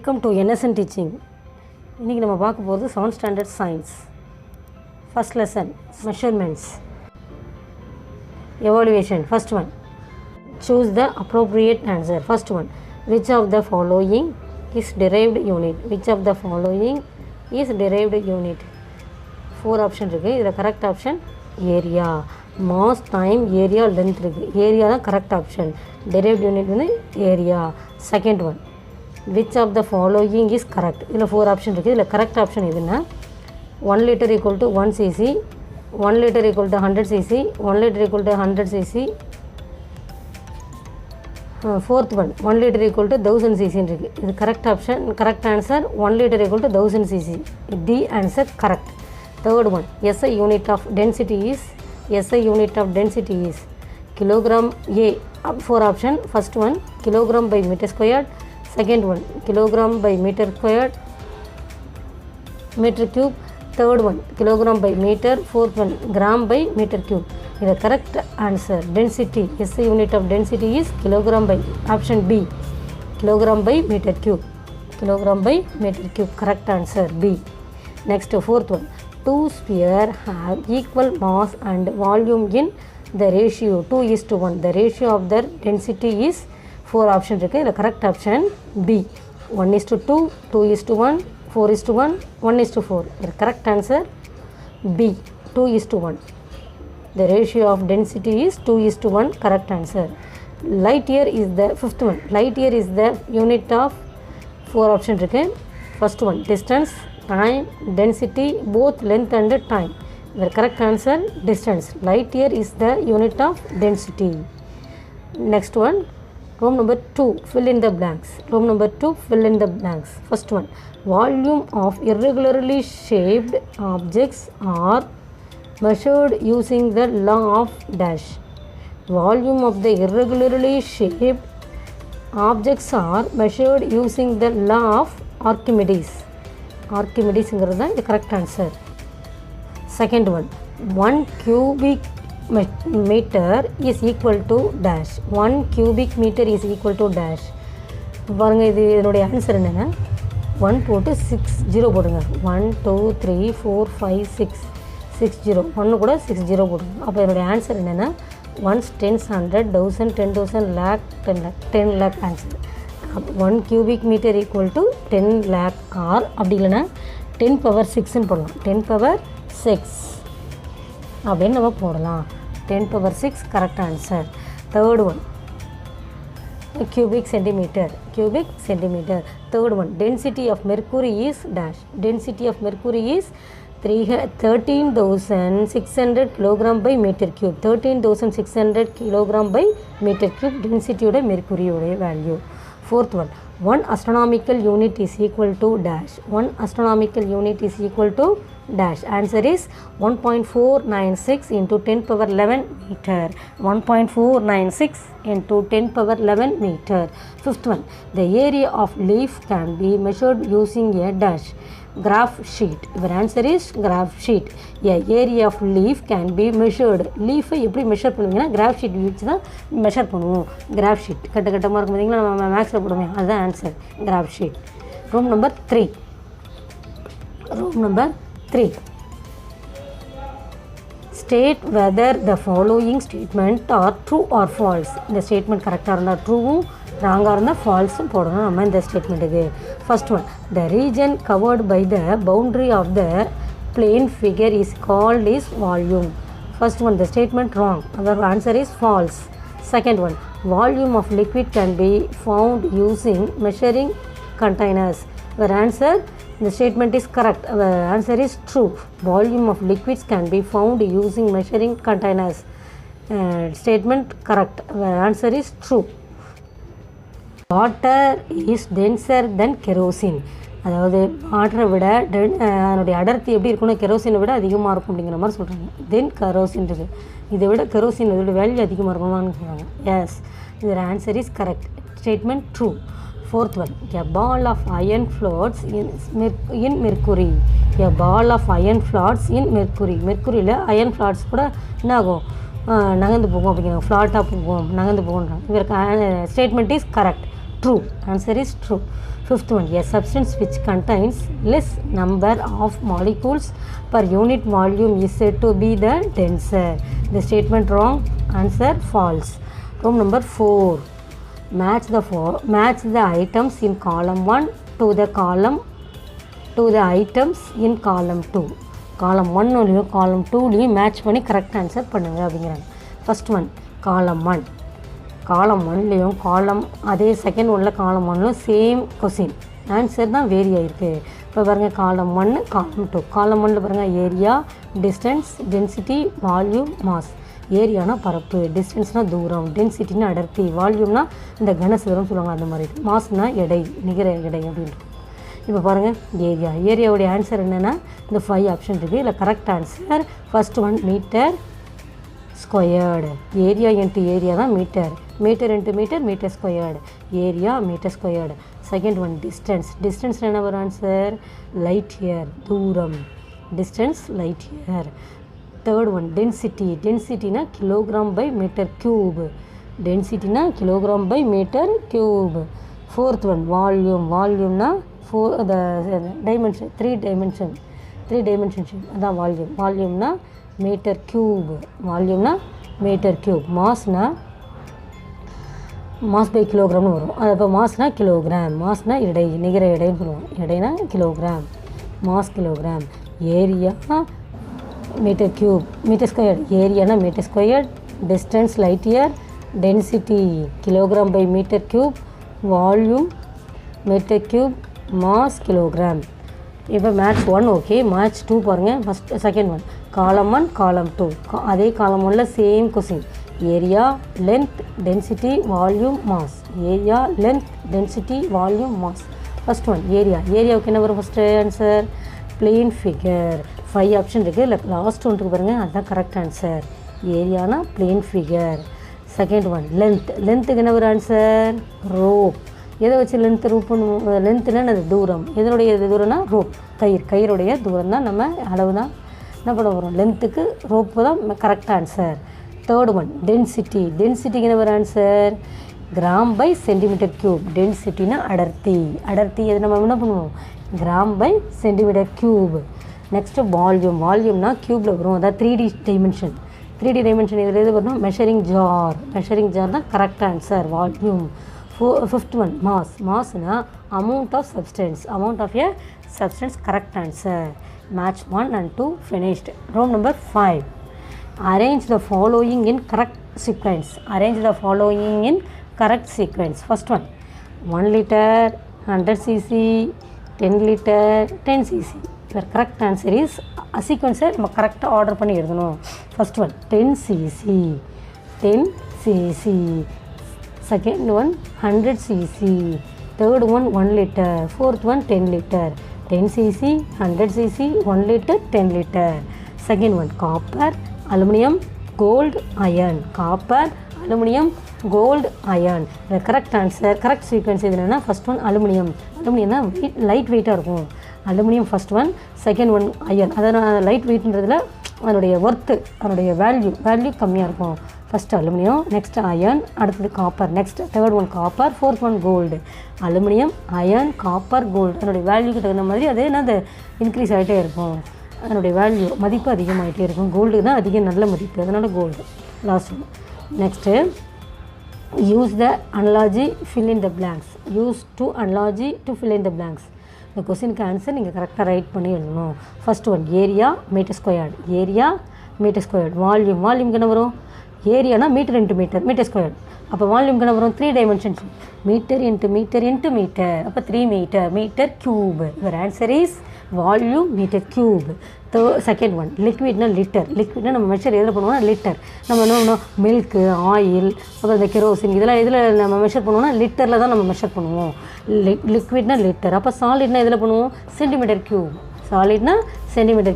Welcome to NSN teaching. இன்றைக்கி நம்ம பார்க்க போகிறது 7th standard science first lesson measurements evaluation. First one, choose the appropriate answer. First one, which of the following is derived unit? Which of the following is derived unit? 4 option இருக்குது. இதில் correct option area. Mass time area length இருக்குது. Area தான் correct option. derived unit வந்து area. Second one, which of the following is correct? இதில் 4 option இருக்குது. இதில் correct option எதுன்னா 1 litre equal to 1 cc, 1 litre equal to 100 cc, 1 litre equal to 100 cc. Fourth one, 1 litre equal to 1000 cc இருக்குது. இது correct option. Correct answer 1 litre equal to 1000 cc. D answer correct. Third one, SI unit of density is, SI unit of density is kilogram. A 4 option. First one, kilogram per metre squared. Second one, kilogram by meter squared, meter cube. Third one, kilogram by meter. Fourth one, gram by meter cube. The correct answer, density, SI unit of density is kilogram by, option B, kilogram by meter cube. Kilogram by meter cube, correct answer B. Next, fourth one, two spheres have equal mass and volume in the ratio 2:1. The ratio of their density is 4 option இருக்குது. இதில் correct option B, 1:2, 2:1, 4:1, 1:4. இதில் correct answer B, 2:1. The ratio of density is 2:1. Correct answer. Light year is the fifth one. Light year is the unit of 4 option இருக்குது. First one, distance, time, density, both length and time. The correct answer distance. Light year is the unit of density. Next one, room number 2, fill in the blanks. Room number 2, fill in the blanks. First one, volume of irregularly shaped objects are measured using the law of dash. Volume of the irregularly shaped objects are measured using the law of Archimedes. Archimedes is the correct answer. Second one, 1 cubic meter is equal to dash. 1 cubic meter is equal to dash. பாருங்க, இது என்னுடைய answer என்னென்னா 1 போட்டு 60 போடுங்க. 1 2 3 4 5 6 60, 1 கூட 60 போடுங்க. அப்போ என்னுடைய ஆன்சர் என்னென்னா 1s 10s 100 1000 10,000 lakh 10 lakh 10 lakh answer. 1 cubic meter equal to 10 lakh or அப்படி இல்லைன்னா 10 power 6ன்னு போடலாம். 10 power 6 அப்படின்னு நம்ம போடலாம். 10 power 6 correct answer. Third one, cubic centimeter. Cubic centimeter. Third one, density of mercury is dash. Density of mercury is 13,600 kilogram by meter cube. 13,600 kilogram by meter cube density of mercury value. Fourth one, 1 astronomical unit is equal to dash. 1 astronomical unit is equal to dash. Answer is 1.496 into 10 power 11 meter. 1.496 into 10 power 11 meter. Fifth one, the area of leaf can be measured using a dash. Graph sheet. Your answer is graph sheet. A area of leaf can be measured. Leaf எப்படி measure பண்ணுவீங்கன்னா graph sheet வச்சு தான் measure பண்ணுவோம். graph sheet கட்ட கட்டமாக இருக்கும் பார்த்தீங்களா, நம்ம மேக்ஸில் போடுவோம். அதுதான் answer, graph sheet. Room number 3. Room number 3. State whether the following statement are true or false. இந்த ஸ்டேட்மெண்ட் கரெக்டாக இருந்தால் ட்ரூவும், ராங்காக இருந்தால் ஃபால்ஸும் போடணும் நம்ம இந்த ஸ்டேட்மெண்ட்டுக்கு. First one, the region covered by the boundary of the plane figure is called is volume. First one, the statement wrong. Our answer is false. Second one, volume of liquid can be found using measuring containers. Our answer, the statement is correct. Our answer is true. Volume of liquids can be found using measuring containers. Statement correct. Our answer is true. Water is denser than kerosene. அதாவது வாட்டரை விட அதனுடைய அடர்த்தி எப்படி இருக்குன்னா கெரோசினை விட அதிகமாக இருக்கும் அப்படிங்கிற மாதிரி சொல்கிறாங்க. தென் கெரோசின்றது இதை விட கெரோசின் இதோட வேல்யூ அதிகமாக இருக்குமான்னு சொல்கிறாங்க. எஸ், இதோட answer is correct. Statement true. Fourth one, a ball of iron floats in mercury. A ball of iron floats in mercury. மெர்க்குரியில் அயன் ஃப்ளாட்ஸ் கூட என்ன ஆகும், நகர்ந்து போகும் அப்படிங்கிறாங்க. ஃப்ளாட்டாக போகும், நகர்ந்து போகுன்றாங்க. இதற்கு statement is correct. true. Answer is true. Fifth one, a substance which contains less number of molecules per unit volume is said to be the denser. The statement wrong. Answer false. Room number 4. Match the items in column 1 to the items in column 2. Column 1 லையும் column 2 லையும் match பண்ணி correct answer பண்ணுங்க அப்படிங்கிறாங்க. First one column 1. காலம் 1லேயும் காலம் அதே second ஒன்றில் காலம் 1லும் சேம் கொஸ்டின் ஆன்சர் தான் வேரி ஆகிருக்கு. இப்போ பாருங்கள் காலம் 1 காலம் 2. காலம் 1ல் பாருங்கள் area, distance, density, volume, mass. ஏரியானா பரப்பு, டிஸ்டன்ஸ்னால் தூரம், டென்சிட்டினா அடர்த்தி, வால்யூம்னா இந்த கனசதுரம் சொல்லுவாங்க அந்த மாதிரி, மாஸ்னா எடை, நிகர எடை அப்படின்ட்டு. இப்போ பாருங்கள் ஏரியாவுடைய ஆன்சர் என்னென்னா இந்த 5 ஆப்ஷன் இருக்குது. இல்லை correct answer first one metre squared. Area into area தான் metre, metre into metre, metre squared, area metre squared. Second one distance என்ன வரும் ஆன்சர் லைட் இயர், தூரம், distance light year. Third one டென்சிட்டினா kilogram per metre cube, டென்சிட்டினா kilogram per metre cube. Fourth one வால்யூம்னா dimension, three dimension அதான் வால்யூம்னா metre cube, மாஸ்னா mass per கிலோகிராம்னு வரும். அது இப்போ மாஸ்னா கிலோகிராம், மாஸ்னா எடை, நிகர எடைன்னு சொல்லுவோம், எடைனா kilogram, mass kilogram. Area metre cube, metre squared, ஏரியானா metre squared, distance light year, density kilogram per metre cube, volume metre cube, mass kilogram. இப்போ மேட்ச் 1 ஓகே. மேட்ச் 2 பாருங்கள். செகண்ட் ஒன் காலம் 1 காலம் 2. அதே காலம் 1ல் same question, area, length, density, volume, mass. Area, length, density, volume, mass. First one ஏரியாவுக்கு என்ன வரும் first answer plane figure. 5 option இருக்குது. இல்லை லாஸ்ட் ஒன்றுக்கு பாருங்கள் அதுதான் கரெக்ட் ஆன்சர். ஏரியானா பிளேன் ஃபிகர். செகண்ட் ஒன் லென்த்துக்கு என்ன வரும் ஆன்சர் ரோப். எதை வச்சு லென்த்து ரூப் பண்ணுவோம், லென்த்துனா அது தூரம், எதனுடைய தூரம்னா ரோப், கயிறுடைய தூரம் தான் நம்ம அளவு தான் என்ன பண்ண வரும், லென்த்துக்கு ரோப்பு தான் கரெக்ட் ஆன்சர். தேர்ட் ஒன் டென்சிட்டிக்கு என்ன வரும் answer gram per centimetre cube. டென்சிட்டினா அடர்த்தி எது நம்ம என்ன பண்ணுவோம் gram per centimetre cube. Next வால்யூம்னா க்யூப்பில் வரும், அதாவது 3D டைமென்ஷன் இதில் எது வரணும் மெஷரிங் ஜார் தான் correct answer volume. Fifth one மாஸ்னா amount of a substance correct answer. Match 1 and 2 finished. Room number 5. Arrange the following in correct sequence. First one 1 liter, 100 cc, 10 liter, 10 cc. The correct answer is sequence நம்ம கரெக்டாக order பண்ணி எழுதணும். First one 10 cc, second one 100 cc, third one 1 liter, fourth one 10 liter. 10 cc, 100 cc, 1 liter, 10 liter. Second one copper, aluminum, gold, iron. Copper, aluminum, gold, iron. The correct answer, correct sequence is first one aluminum தான் light weight இருக்கும். Aluminium first one, second one iron. அதனால் light வெயிட்ன்றதில் அதனுடைய worth, அதனுடைய value கம்மியாக இருக்கும். First aluminium, next iron, அடுத்தது copper, next third one copper, fourth one gold. Aluminium, iron, copper, gold அதனுடைய வேல்யூக்கு தகுந்த மாதிரி அது என்ன இன்க்ரீஸ் ஆகிட்டே இருக்கும், அதனுடைய வேல்யூ மதிப்பு அதிகமாகிட்டே இருக்கும். கோல்டு தான் அதிக நல்ல மதிப்பு, அதனால் gold last one. Next use the analogy fill in the blanks. Use to analogy to fill in the blanks. இந்த கொஸ்டினுக்கு ஆன்சர் நீங்கள் கரெக்டாக ரைட் பண்ணி எழுதணும். First one area metre squared, வால்யூம்க்கு என்ன வரும், ஏரியானா மீட்டர் இன்ட்டு மீட்டர் ஸ்கொயர்டு. அப்போ வால்யூம்க்கு என்ன வரும் 3 டைமென்ஷன்ஸ், மீட்டர் இன்ட்டு மீட்டர், அப்போ 3 metre cube. Your answer is volume metre cube. Second one லிக்விட்னா நம்ம மெஷர் எதில் பண்ணுவோம்னா லிட்டர். நம்ம என்ன பண்ணுவோம் மில்க்கு, ஆயில், அப்புறம் இந்த கெரோசின் இதெல்லாம் எதில் நம்ம மெஷர் பண்ணுவோம்னா லிட்டரில் தான் நம்ம மெஷர் பண்ணுவோம். லிக்விட்னா லிட்டர். அப்போ சாலிட்னா எதில் பண்ணுவோம் சென்டிமீட்டர்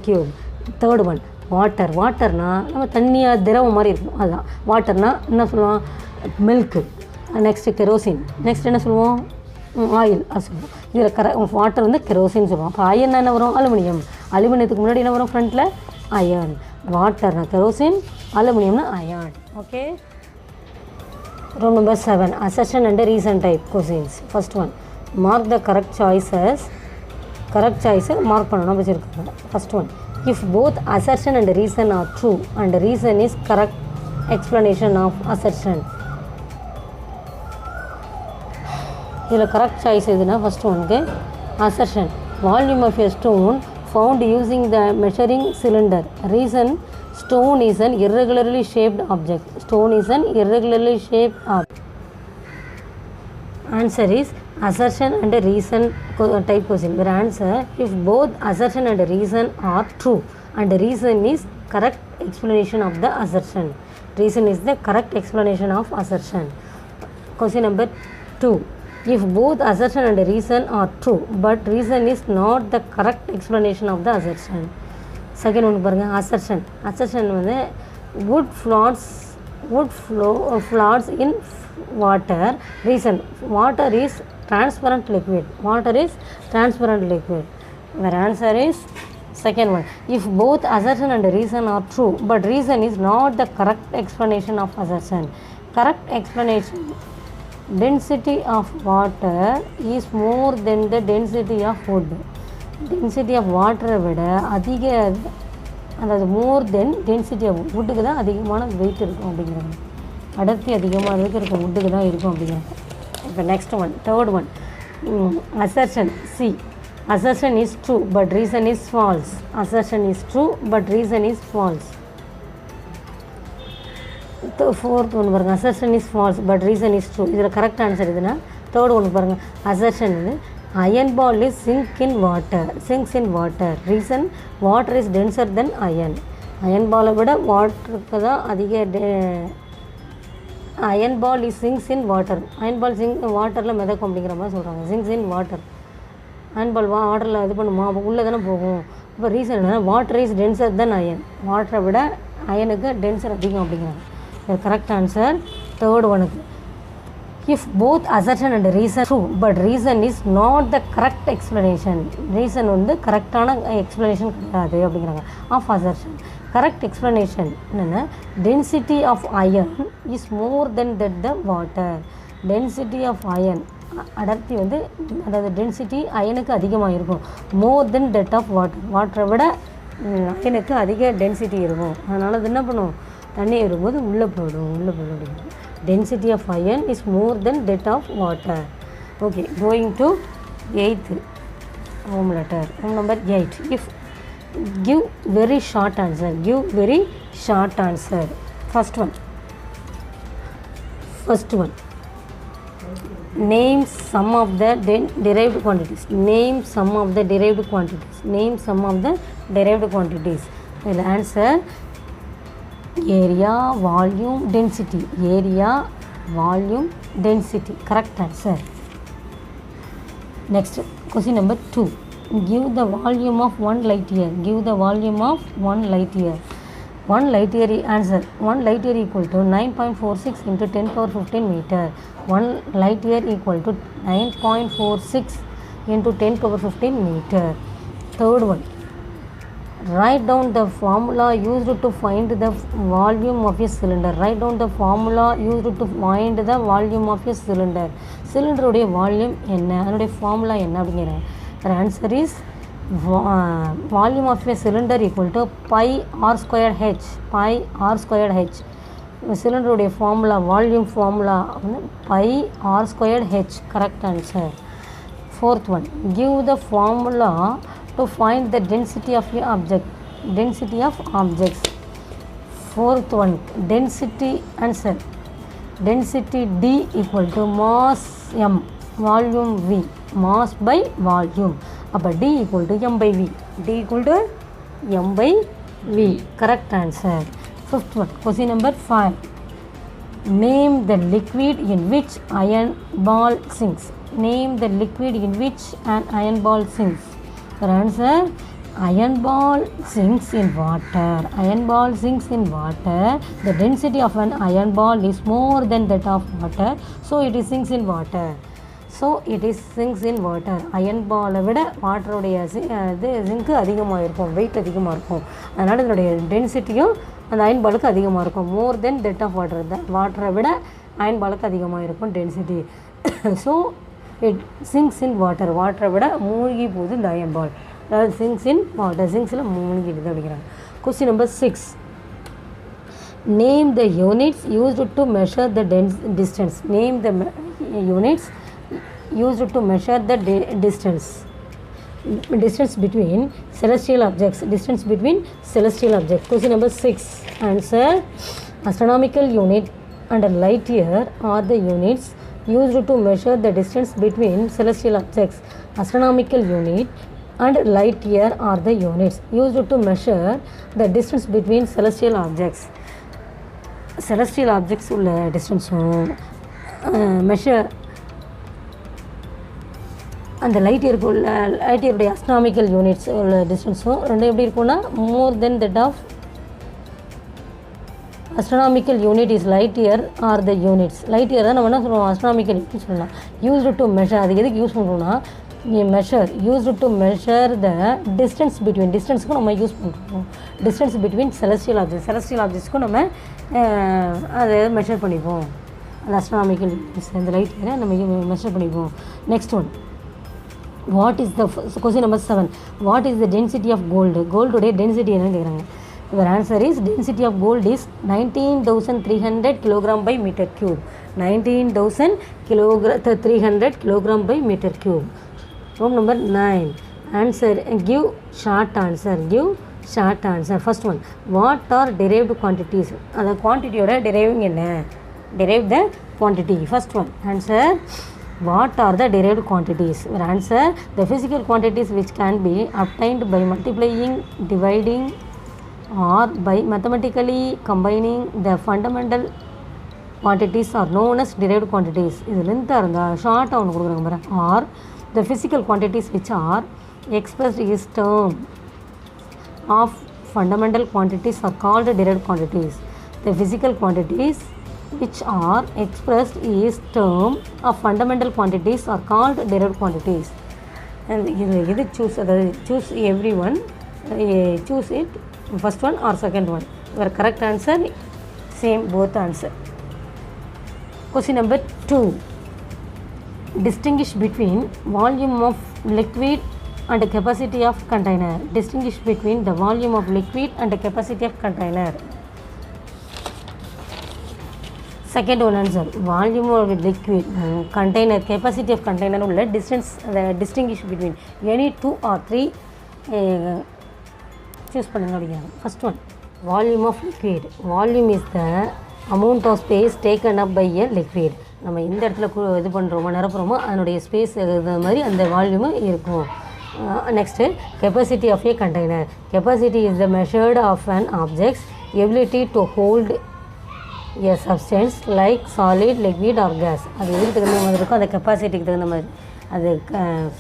க்யூப். தேர்ட் ஒன் வாட்டர்னா நம்ம தண்ணியாக திரவம் மாதிரி இருக்கும், அதுதான் வாட்டர்னா என்ன சொல்லுவோம் மில்க்கு. நெக்ஸ்ட்டு கெரோசின், நெக்ஸ்ட் என்ன சொல்லுவோம் ஆயில் அது சொல்லுவோம். இதில் வாட்டர் வந்து கெரோசின் சொல்லுவோம். அப்போ அயன்னா என்ன வரும் அலுமினியத்துக்கு முன்னாடி என்ன வரும் ஃப்ரண்ட்டில் அயன். வாட்டர்னா கெரோசின், அலுமினியம்னா iron. Okay. Row number 7, assertion and reason type questions. First one, mark the correct choices. Correct choice mark பண்ணனும் வச்சிருக்காங்க. First one, if both assertion and reason are true and reason is correct explanation of assertion. இதில் correct choice எதுனா first one assertion, volume of a stone found using the measuring cylinder. Reason, stone is an irregularly shaped object. Stone is an irregularly shaped object. Answer is assertion and reason type question. Your answer, if both assertion and reason are true and reason is correct explanation of the assertion. Reason is the correct explanation of assertion. Question number 2. If both assertion and reason are true but reason is not the correct explanation of the assertion. Second one பாருங்க, assertion. Assertion வந்து wood floats in water. Reason, water is transparent liquid. Water is transparent liquid. Your answer is second one. If both assertion and reason are true but reason is not the correct explanation of assertion. Correct explanation, density of water is more than the density of wood. Density of water விட அதிக, அதாவது more than density of woodக்கு தான் அதிகமான weight இருக்கும் அப்படிங்கிறாங்க. அடர்த்தி அதிகமாக இருக்க woodக்கு தான் இருக்கும் அப்படிங்கிறாங்க. இப்போ next one, third one, assertion. C, assertion is true but reason is false. Assertion is true but reason is false. Fourth one பாருங்க, assertion is false but reason is true. இதில் கரெக்ட் ஆன்சர் இதுனா third ஒன்று பாருங்கள், assertion வந்து iron ball is sinks in water. Reason, water is denser than iron. Iron ball விட வாட்டருக்கு தான் அதிக. iron ball is sinks in water. iron ball வாட்டரில் மிதக்கும் அப்படிங்கிற மாதிரி சொல்கிறாங்க. sinks in water. iron ball வாட்டரில் இது பண்ணுமா, உள்ளே தானே போகும். இப்போ ரீசன் என்ன, water is denser than iron. வாட்டரை விட அயனுக்கு டென்சர் அதிகம் அப்படிங்கிறாங்க. The correct answer third one. If both assertion and reason true but reason is not the correct explanation. Reason வந்து கரெக்டான explanation கிடையாது அப்படிங்கிறாங்க of assertion. Correct explanation என்னென்னா, density of iron is more than that the water. Density of iron, அடர்த்தி வந்து, அதாவது density அயனுக்கு அதிகமாக இருக்கும். more than that of water. வாட்டரை விட அயனுக்கு அதிக டென்சிட்டி இருக்கும். அதனால் அது என்ன பண்ணும், தண்ணி வரும்போது உள்ளே போயிடும் அப்படிங்கிறது. Density of iron is more than that of water. Okay, going to 8th home letter. Home number 8. If give very short answer. Give very short answer. First one name some of the derived quantities. Name some of the derived quantities. Name some of the derived quantities. இதில் answer area, volume, density. Area, volume, density. Correct answer. Next, question number 2. Give the volume of 1 light year. Give the volume of 1 light year. 1 light year answer. 1 light year equal to 9.46 into 10 power 15 meter. 1 light year equal to 9.46 into 10 power 15 meter. Third one. Write down the formula used to find the volume of a cylinder. Write down the formula used to find the volume of a cylinder. Cylinder உடைய volume என்ன, அதனுடைய formula என்ன அப்படிங்கிறேன். Answer is volume of a cylinder equal to pi r squared h. pi r squared h. cylinder உடைய formula, volume formula வந்து pi r squared h. Correct answer. Fourth one, give the formula to find the density of your object. Density of objects. Fourth one, density answer. Density D equal to mass M, volume V. Mass by volume. அப்போ D equal to M by V. D equal to M by V. Correct answer. Fifth one, question number 5. Name the liquid in which iron ball sinks. Name the liquid in which an iron ball sinks. For answer, iron ball sinks in water. Iron ball sinks in water. The density of an iron ball is more than that of water, so it is sinks in water. So it is sinks in water. Iron ball விட வாட்டருடைய இது சிங்க்கு அதிகமாக இருக்கும், wait அதிகமாக இருக்கும். அதனால் இதனுடைய டென்சிட்டியும் அந்த iron பாலுக்கு அதிகமாக இருக்கும். மோர் தென் தட் ஆஃப் வாட்டர். வாட்டரை விட அயன் பாலுக்கு அதிகமாக இருக்கும் density. So it Ching's in water, வாட்டரை விட மூழ்கி போகுது இந்த அயன் பால், அதாவது சிங்க்ஸ் இன் வாட்டர், சிங்க்ஸில் மூழ்கிடுது அப்படிங்கிறாங்க. Question number 6, name the units used to measure the distance. Name the units used to measure the distance between celestial objects. Distance between celestial objects. Question number 6. Answer: astronomical unit and light year are the units used to measure the distance between celestial objects. Astronomical unit and light year are the units used to measure the distance between celestial objects. Celestial objects உள்ள distance measure அந்த light இயருடைய astronomical units உள்ள டிஸ்டன்ஸும் ரெண்டும் எப்படி இருக்கும்னா more than that of astronomical unit is light year are the units. Light year தான் நம்ம என்ன சொல்லுவோம், அஸ்ட்ரானாமிக்கல் யூனிட் சொல்லலாம். யூஸ்டு டு மெஷர், அது எதுக்கு யூஸ் பண்ணுறோம்னா measure, used to measure the distance between, டிஸ்டன்ஸுக்கும் நம்ம யூஸ் பண்ணுறோம். Distance between celestial objects, celestial ஆப்ஜெக்ட்ஸ்க்கும் நம்ம அதை மெஷர் பண்ணிப்போம். அந்த அஸ்ட்ரானாமிக்கல் யூனிட்ஸ் இந்த லைட் இயரை நம்ம மெஷர் பண்ணிப்போம். Next one, what is the question number 7, what is the density of gold? Gold today density என்ன கேக்குறாங்க. your answer is density of gold is 19300 kg by meter cube. 19300 kg by meter cube. Room number 9. Answer, give short answer, give short answer. First one, what are derived quantities? அந்த குவான்டிட்டியோட deriving என்ன, derive the quantity. First one, answer, what are the derived quantities? Your answer, the physical quantities which can be obtained by multiplying, dividing or by mathematically combining the fundamental quantities are known as derived quantities. இது லென்த்தாக இருந்தால் ஷார்ட்டாக ஒன்று கொடுக்குறாங்க பாரு. or the physical quantities which are expressed is term of fundamental quantities are called derived quantities. The physical quantities which are expressed is term of fundamental quantities are called derived quantities. And இது choose, அதாவது choose everyone, choose it, first one or second one. Your correct answer same both answer. Question number 2, distinguish between volume of liquid and capacity of container. Distinguish between the volume of liquid and the capacity of container. Second one answer, volume of liquid, container, capacity of container உள்ள distance, distinguish between any 2 or 3 choose பண்ணுங்க அப்படிங்கிறாங்க. First one, volume of liquid. Volume is the amount of space taken up by a liquid. நம்ம எந்த இடத்துல இது பண்ணுறோமோ நிரப்புறோமோ அதனுடைய space இது மாதிரி அந்த வால்யூமு இருக்கும். Next, capacity of a container. Capacity is the measured of an object's ability to hold a substance like solid, liquid or gas. அது எதுக்கு தகுந்த மாதிரி இருக்கும், அந்த கெப்பாசிட்டிக்கு தகுந்த மாதிரி. அது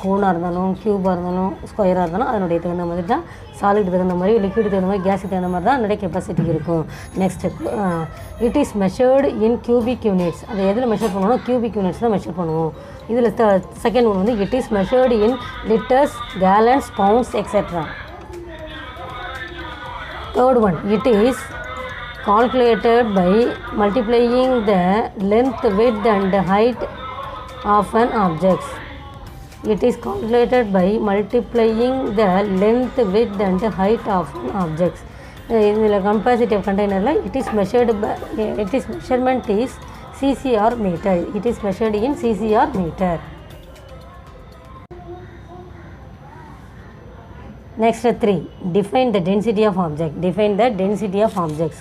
கோனாக இருந்தாலும் க்யூபாக இருந்தாலும் ஸ்கொயராக இருந்தாலும் அதனுடைய தகுந்த மாதிரி தான், சாலிட் தகுந்த மாதிரி, லிக்விட் தகுந்த மாதிரி, கேஸுக்கு தகுந்த மாதிரி தான் அதனுடைய கெப்பாசிட்டிக்கு இருக்கும். Next, it is measured in cubic units. அதை எதில் மெஷர் பண்ணுவோம்னா கியூபிக் யூனிட்ஸ் தான் மெஷர் பண்ணுவோம். இதில் செகண்ட் ஒன் வந்து it is measured in litres, கேலன்ஸ், pounds etcetera. Third one, it is calculated by multiplying the length, width and height of an object. It is calculated by multiplying the length, width and height of an object. In the capacity of container, it is measured by, its measurement is cc or meter. It is measured in cc or meter. Next 3, define the density of object. Define the density of objects.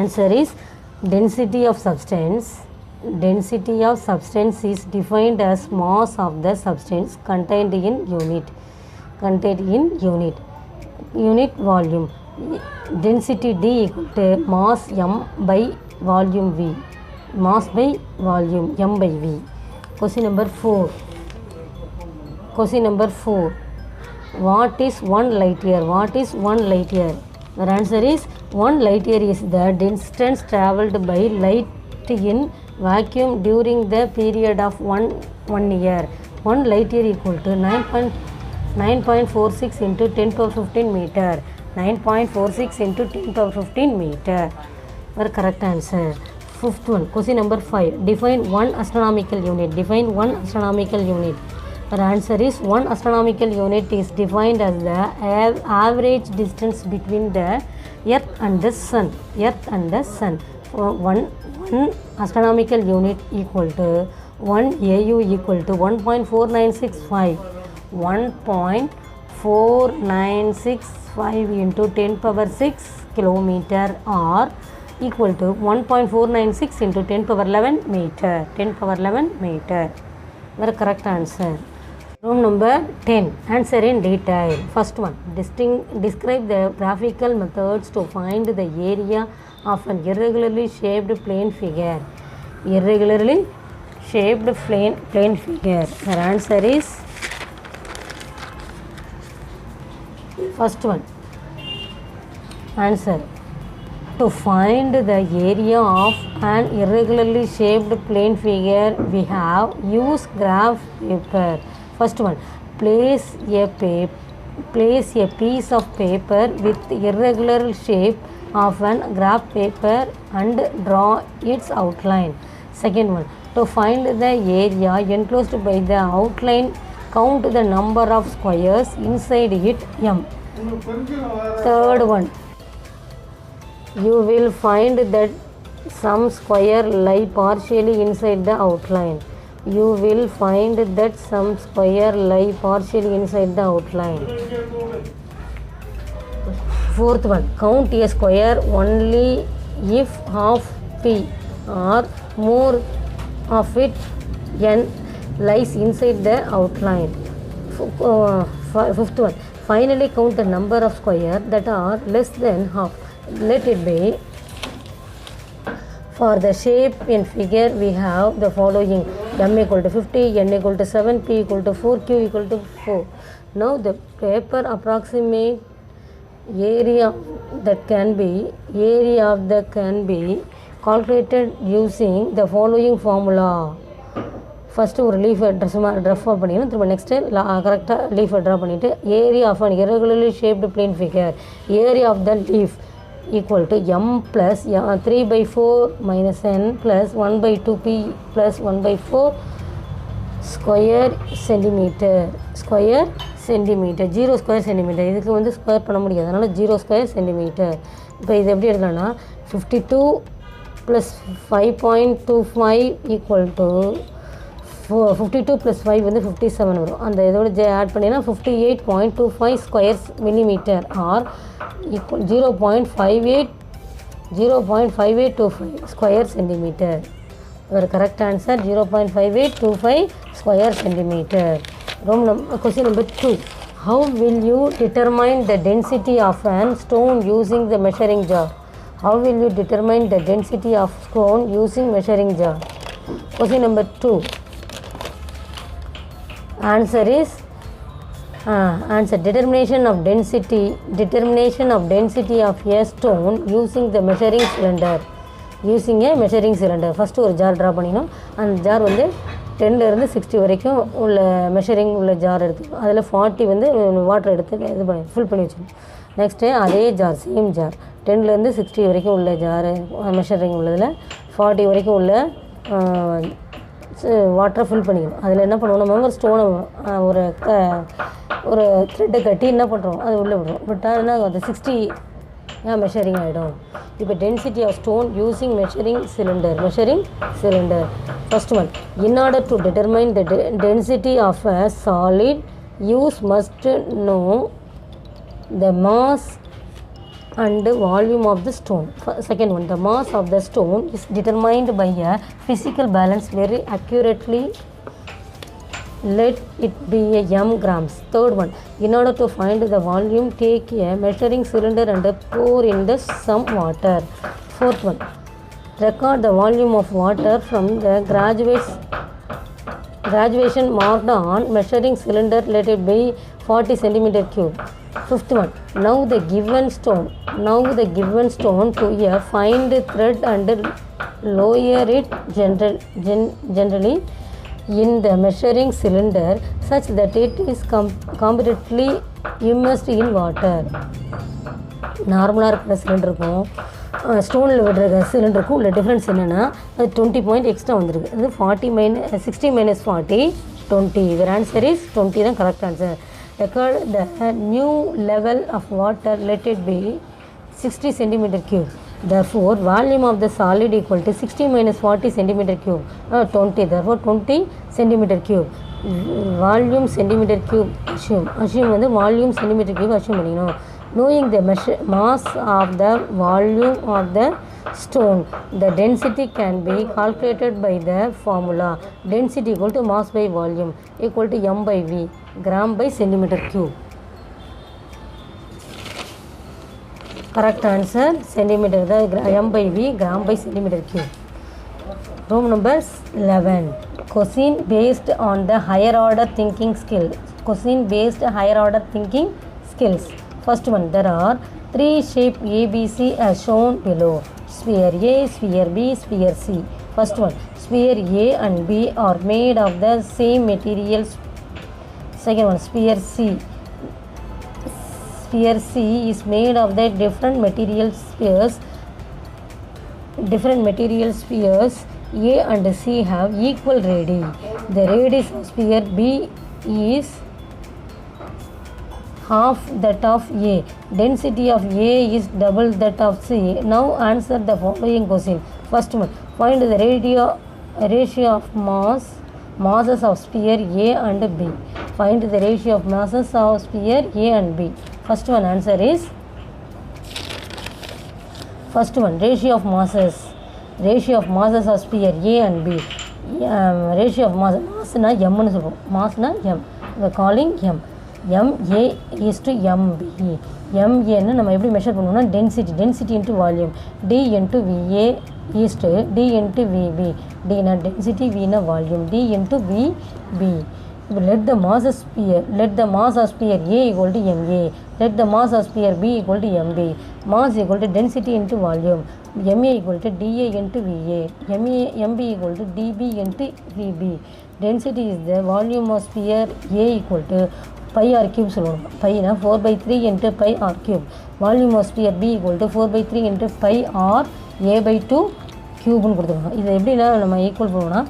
Answer is density of substance. Density of substance is defined as mass of the substance contained in unit. Contained in unit. Unit volume. Density D equal to mass m by volume V. Mass by volume m by V. Question number 4. Question number 4. What is 1 light year? What is 1 light year? The answer is 1 light year is the distance travelled by light in vacuum during the period of 1 year. 1 light year equal to 9.46 into 10 power 15 meter. 9.46 into 10 power 15 meter. Our correct answer. Fifth one, question number 5. Define one astronomical unit. Define one astronomical unit. The answer is one astronomical unit is defined as the average distance between the Earth and the Sun. Earth and the Sun. One astronomical unit equal to 1 AU equal to 1.4965. 1.496 into 10 power 6 kilometer or equal to 1.496 into 10 power 11 meter. 10 power 11 meter. Very correct answer. Room number 10. Answer in detail. First one. Describe the graphical methods to find the area of an irregularly shaped plane figure. Irregularly shaped plane figure. The answer is first one. Answer. To find the area of an irregularly shaped plane figure, we have used graph paper. First one. Place a piece of paper with irregular shape of an graph paper and draw its outline. Second one. To find the area enclosed by the outline, count the number of squares inside it, m. Third one. You will find that some square lie partially inside the outline. You will find that some square lie partially inside the outline. Fourth one. Count a square only if half p or more of it n lies inside the outline. Fifth one. Finally, count the number of squares that are less than half. Let it be. For the shape in figure, we have the following: m equal to 50, n equal to 7, p equal to 4, q equal to 4. Now, the paper approximate area that can be calculated using the following formula. First ஒரு leaf ட்ரஃப் பண்ணிக்கணும். திரும்ப next கரெக்டாக லீஃபை draw பண்ணிவிட்டு area of an irregularly shaped plane figure, area of the leaf equal to m plus 3/4 minus n plus 1/2p plus 1/4 square centimeter. 0 square centimeter. இதுக்கு வந்து square பண்ண முடியாது, அதனால் 0 square centimeter. இப்போ இது எப்படி எடுக்கலாம்னா 52 plus 5.25 equal to 52 plus 5 வந்து 57 வரும். அந்த இதோட ஆட் பண்ணினா 58.25 square millimetre or equal 0.5825 square centimeter. Our correct answer 0.5825 square centimeter. Question number 2. How will you determine the density of an stone using the measuring jar? How will you determine the density of stone using measuring jar? Question number 2. Answer is determination of density of a stone using the measuring cylinder. Using a measuring cylinder. First ஒரு jar draw பண்ணினோம். அந்த jar வந்து 10லேருந்து 60 வரைக்கும் உள்ள measuring உள்ள jar எடுத்துக்கணும். அதில் 40 வந்து வாட்டர் எடுத்து இது பண்ணி ஃபில் பண்ணி வச்சுக்கணும். நெக்ஸ்ட்டு அதே ஜார் சேம் ஜார் 10லேருந்து 60 வரைக்கும் உள்ள ஜாரு மெஷரிங் உள்ளதில் 40 வரைக்கும் உள்ள வாட்டரை ஃபில் பண்ணிக்கணும். அதில் என்ன பண்ணுவோம், நம்ம ஒரு ஸ்டோனை ஒரு த்ரெட்டை கட்டி என்ன பண்ணுறோம், அது உள்ளே விடுறோம். விட்டால் அது 60 மெஷரிங் ஆகிடும். இப்போ density of stone using measuring cylinder. First one. In order to determine the density of a solid, you must know the mass and volume of the stone. Second one. The mass of the stone is determined by a physical balance very accurately. Let it be a m grams. Third one. In order to find the volume, take a measuring cylinder and pour in the some water. Fourth one. Record the volume of water from the graduation marked on measuring cylinder. Let it be 40 centimeter cube. Fifth one. Now the given stone to a fine thread and lower it generally in the measuring cylinder such that it is completely immersed in water. நார்மலாக இருக்கிற cylinder இருக்கும், ஸ்டோனில் விடுற சிலிண்டருக்கும் உள்ள difference என்னென்னா அது 20 point extra வந்துருக்கு. அது 60 minus 40 20. Your answer is 20 தான் correct answer. Record the new level of water, let it be 60 centimeter cube. Therefore volume of the solid equal to 60 minus 40 centimeter cube, 20. Therefore 20 centimeter cube. Volume centimeter cube assume வந்து volume centimeter cube assume பண்ணிக்கணும். Knowing the mass of the volume of the stone, the density can be calculated by the formula density equal to mass by volume equal to m by v, gram by centimeter cube. Correct answer centimeter, m by v, gram by centimeter cube. Room number 11. Question based on the higher order thinking skill. Question based higher order thinking skills. First one, there are 3 shapes ABC as shown below. Sphere A, sphere B, sphere C. First one, sphere A and B are made of the same materials. Second one, sphere C. Sphere C is made of the different material spheres. Different material spheres A and C have equal radii. The radius of sphere B is half that of A. Density of A is double that of C. Now answer the following question. First one, find the ratio of masses of sphere A and B. Find the ratio of masses of sphere A and B. First one answer is first one, ratio of masses. Ratio of masses of sphere A and B. Ratio of mass na m nu solvom. Mass na m. We are calling m. MA is to MB. MA ன்னு நம்ம எப்படி measure பண்ணுவோம்னா density into volume. D into VA is to D into VB. D னா density, V னா volume. D into VB. Let the mass of sphere A equal to MA. Let the mass of sphere B equal to MB. Mass equal to density into volume. MA equal to DA into VA. MB equal to DB into VB. Density is the volume of sphere A equal to pi r cube சொல்லுவோம். pi னா 4/3 into pi r cube. Volume of sphere B equal to 4/3 into pi r A by 2 cube கொடுத்துருக்கோம். இது எப்படின்னா நம்ம equal பண்ணுவோம்னா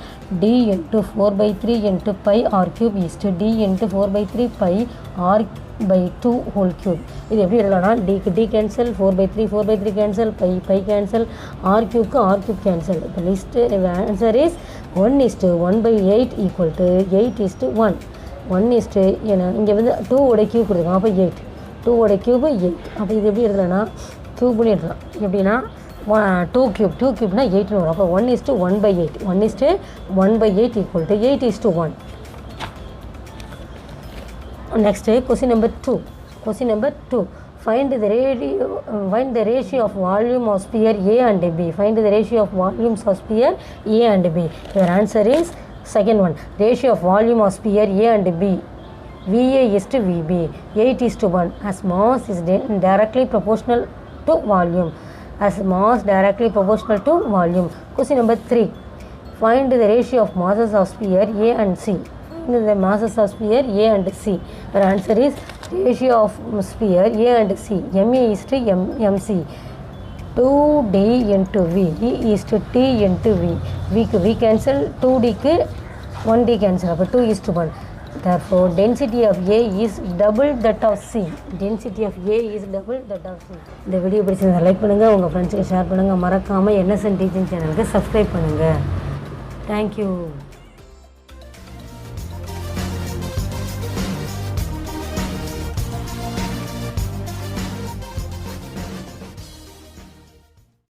D into 4/3 into pi r cube is to D into 4/3 pi r by 2 whole cube. இது எப்படி எழுதலாம்னா D cancel, 4/3 cancel, pi cancel, r cube cancel. The list answer is 1:1/8 equal to 8:1. 1 is to இங்கே வந்து 2 ஓட cube கொடுத்துருக்கோம். அப்போ 8, 2 ஓட cube 8. அப்போ இது எப்படி எழுதலாம்னா கியூப்னு எழுதலாம். எப்படின்னா 2 கியூப்னா 8 வரும். அப்போ 1:1/8. 1:1/8 equal to 8:1. Next question number 2. Question number 2. Find the ratio of volume of sphere A and B. Find the ratio of volumes of sphere A and B. Your answer is second one, ratio of volume of sphere A and B. VA is to VB. 8:1. As mass is directly proportional to volume. As mass directly proportional to volume. Question number 3. Find the ratio of masses of sphere A and C. Find the masses of sphere A and C. Your answer is ratio of sphere A and C. MA is to MC. 2D into V is to T into V. V cancel, 2D க்கு 1D cancel. அப்போ 2:1. Therefore density of A is double that of C. Density of A is double that of C. இந்த video பிடிச்சிருந்தா like பண்ணுங்கள், உங்கள் ஃப்ரெண்ட்ஸுக்கு share பண்ணுங்கள், மறக்காமல் NSN teaching சேனலுக்கு சப்ஸ்கிரைப் பண்ணுங்கள். தேங்க்யூ.